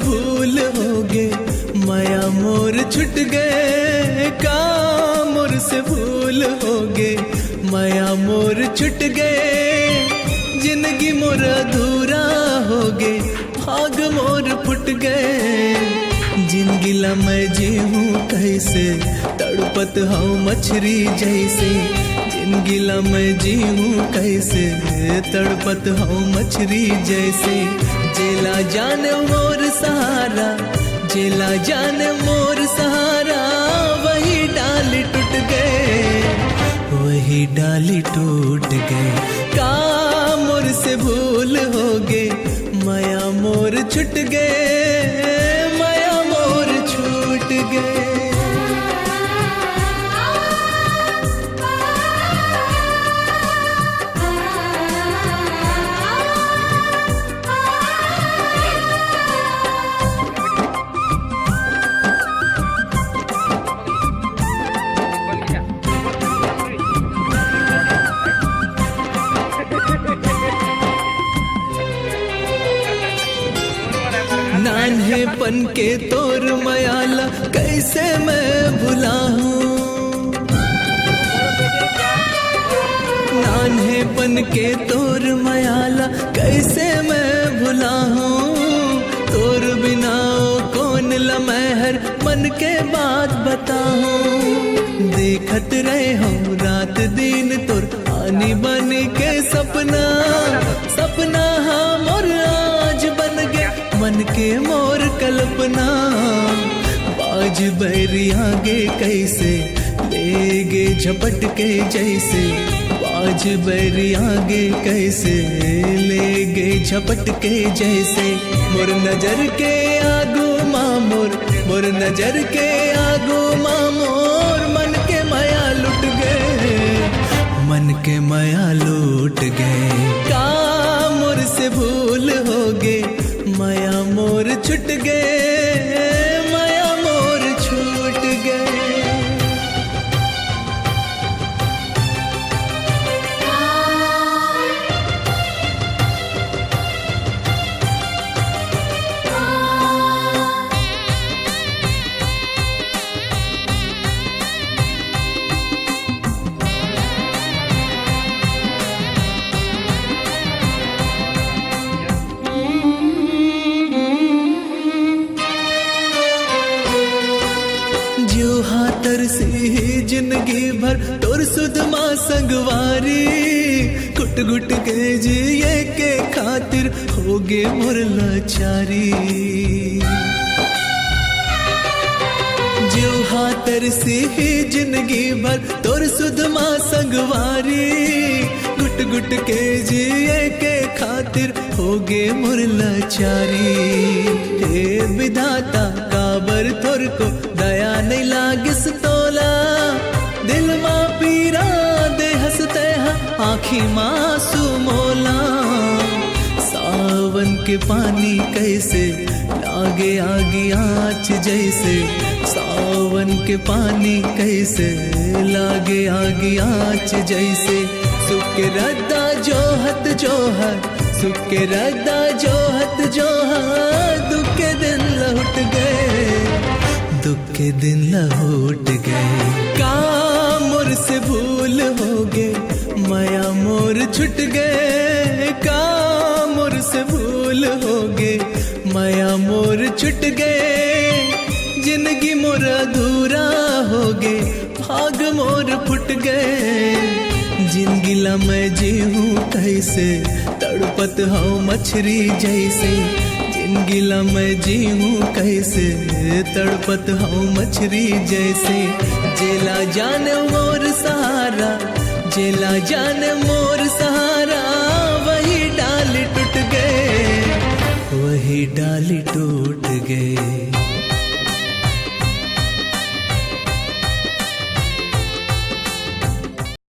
भूल हो गे, माया मोर छुट गए। का मोर से भूल हो गे, माया मोर छुट गए। जिंदगी मोर अधूरा हो गे, भाग मोर फुट गए। जिंदगी ला मैं जीऊँ कैसे, तड़पत हूँ मछली जैसे। जिंदगी ला मैं जीऊँ कैसे, तड़पत हूँ मछली जैसे। जेला जाने मोर सहारा, जेला जाने मोर सहारा। वही डाली टूट गए, वही डाली टूट गए। का मोर से भूल हो गे, माया मोर छुट गए, माया मोर छूट गए। नान्हेपन के तोर मयाला कैसे मैं भुला हूँ। नान्हेपन के तोर मयाला कैसे मैं भुला हूँ। तोर बिना कौन लमहर मन के बात बताऊँ। देखत रहे हूँ रात दिन तोर आनी बन के सपना। सपना हाँ मोर आज बन गया, मन के मोर कल्पना। बाज बैरी आगे कैसे ले गे झपट के जैसे। बाज बैरी आगे कैसे ले गे झपट के जैसे। मोर नजर के आगू मामोर, मोर नजर के आगू मामोर। मन के माया लुट गए, मन के माया लूट गए। का मोर से भूल हो गे, माया मोर छुट गए, माया मोर छूट गए। तरसी जिंदगी भर तोर सुधमा संगवारी। कुट गुट के जिए के खातिर होगे मोर लाचारी। जो हाथर से जिंदगी भर तोर सुधमा संगवारी। गुट गुट के जिए के खातिर होगे मोर लाचारी। हे विधाता काबर थोर को दया नहीं लागिस तोला। दिल माँ पीरा दे हंसते हैं आँखी मासू मोला। सावन के पानी कैसे लागे आगे आँच जैसे। सावन के पानी कैसे लागे आगे आँच जैसे। सुख के रद्दा जोहत जोहर, सुख के रद्दा जोहत जोहर। दुख के दिन लौट गए, दुख के दिन लौट गए। का मोर से भूल हो गे, माया मोर छुट गए। का मोर से भूल हो गे, माया मोर छुट गए। जिंदगी मोर अधूरा हो गे, भाग मोर फुट गए। जिंदगी ला मैं जीऊँ कैसे, तड़पत हूँ मछली जैसे। जिंदगी ला मैं जीऊँ कैसे, तड़पत हूँ मछली जैसे। जेला जाने मोर सहारा, जेला जाने मोर सहारा। वही डाली टूट गए, वही डाली टूट गए।